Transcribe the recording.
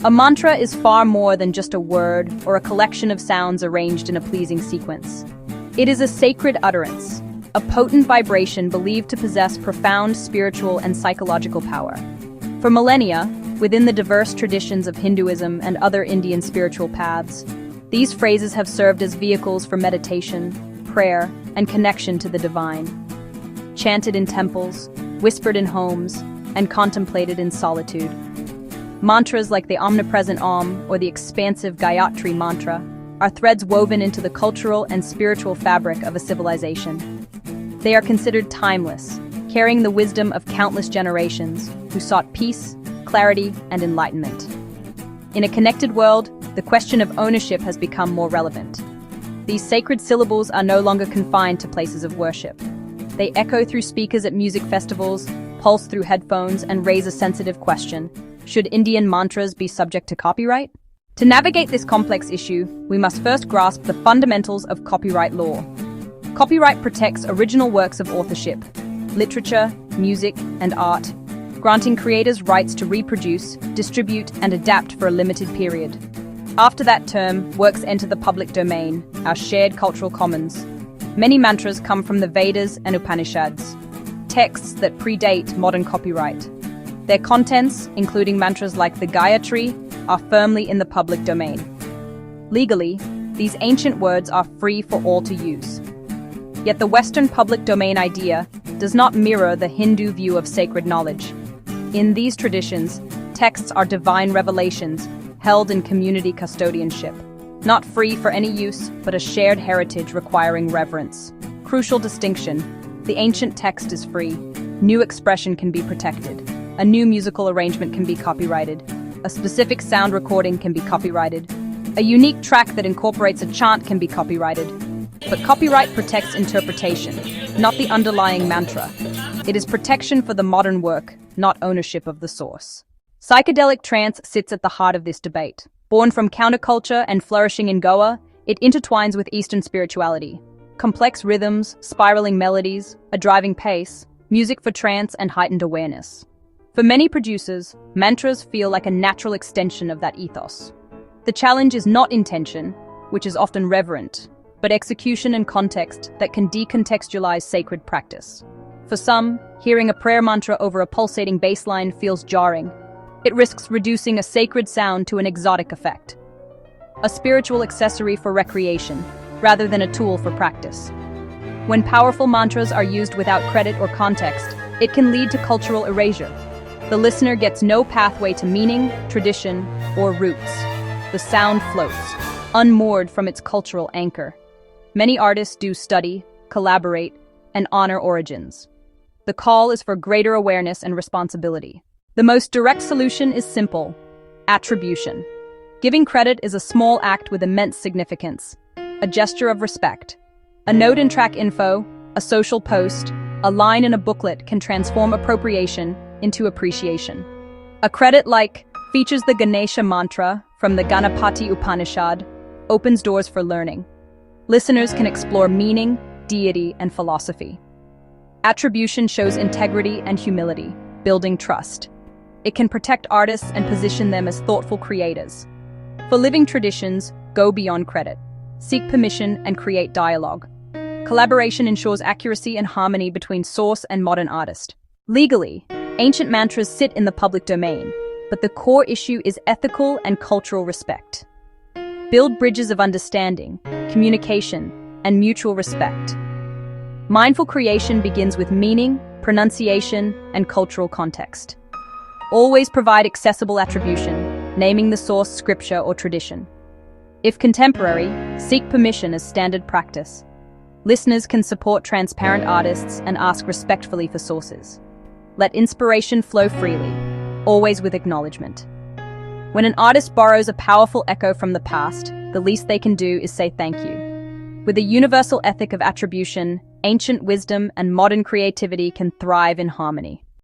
A mantra is far more than just a word or a collection of sounds arranged in a pleasing sequence. It is a sacred utterance, a potent vibration believed to possess profound spiritual and psychological power. For millennia, within the diverse traditions of Hinduism and other Indian spiritual paths, these phrases have served as vehicles for meditation, prayer, and connection to the divine. Chanted in temples, whispered in homes, and contemplated in solitude. Mantras like the omnipresent Om or the expansive Gayatri mantra are threads woven into the cultural and spiritual fabric of a civilization. They are considered timeless, carrying the wisdom of countless generations who sought peace, clarity, and enlightenment. In a connected world, the question of ownership has become more relevant. These sacred syllables are no longer confined to places of worship. They echo through speakers at music festivals, pulse through headphones, and raise a sensitive question: should Indian mantras be subject to copyright? To navigate this complex issue, we must first grasp the fundamentals of copyright law. Copyright protects original works of authorship, literature, music, and art, granting creators rights to reproduce, distribute, and adapt for a limited period. After that term, works enter the public domain, our shared cultural commons. Many mantras come from the Vedas and Upanishads, texts that predate modern copyright. Their contents, including mantras like the Gayatri, are firmly in the public domain. Legally, these ancient words are free for all to use. Yet the Western public domain idea does not mirror the Hindu view of sacred knowledge. In these traditions, texts are divine revelations held in community custodianship, not free for any use, but a shared heritage requiring reverence. Crucial distinction: the ancient text is free. New expression can be protected. A new musical arrangement can be copyrighted. A specific sound recording can be copyrighted. A unique track that incorporates a chant can be copyrighted. But copyright protects interpretation, not the underlying mantra. It is protection for the modern work, not ownership of the source. Psychedelic trance sits at the heart of this debate. Born from counterculture and flourishing in Goa, it intertwines with Eastern spirituality. Complex rhythms, spiraling melodies, a driving pace, music for trance and heightened awareness. For many producers, mantras feel like a natural extension of that ethos. The challenge is not intention, which is often reverent, but execution and context that can decontextualize sacred practice. For some, hearing a prayer mantra over a pulsating bass line feels jarring. It risks reducing a sacred sound to an exotic effect, a spiritual accessory for recreation, rather than a tool for practice. When powerful mantras are used without credit or context, it can lead to cultural erasure. The listener gets no pathway to meaning, tradition, or roots. The sound floats, unmoored from its cultural anchor. Many artists do study, collaborate, and honor origins. The call is for greater awareness and responsibility. The most direct solution is simple: attribution. Giving credit is a small act with immense significance, a gesture of respect. A note in track info, a social post, a line in a booklet can transform appropriation into appreciation. A credit like features the Ganesha mantra from the Ganapati Upanishad opens doors for learning. Listeners can explore meaning, deity, and philosophy. Attribution shows integrity and humility, building trust. It can protect artists and position them as thoughtful creators. For living traditions, go beyond credit. Seek permission and create dialogue. Collaboration ensures accuracy and harmony between source and modern artist. Legally, ancient mantras sit in the public domain, but the core issue is ethical and cultural respect. Build bridges of understanding, communication, and mutual respect. Mindful creation begins with meaning, pronunciation, and cultural context. Always provide accessible attribution, naming the source, scripture, or tradition. If contemporary, seek permission as standard practice. Listeners can support transparent artists and ask respectfully for sources. Let inspiration flow freely, always with acknowledgement. When an artist borrows a powerful echo from the past, the least they can do is say thank you. With a universal ethic of attribution, ancient wisdom and modern creativity can thrive in harmony.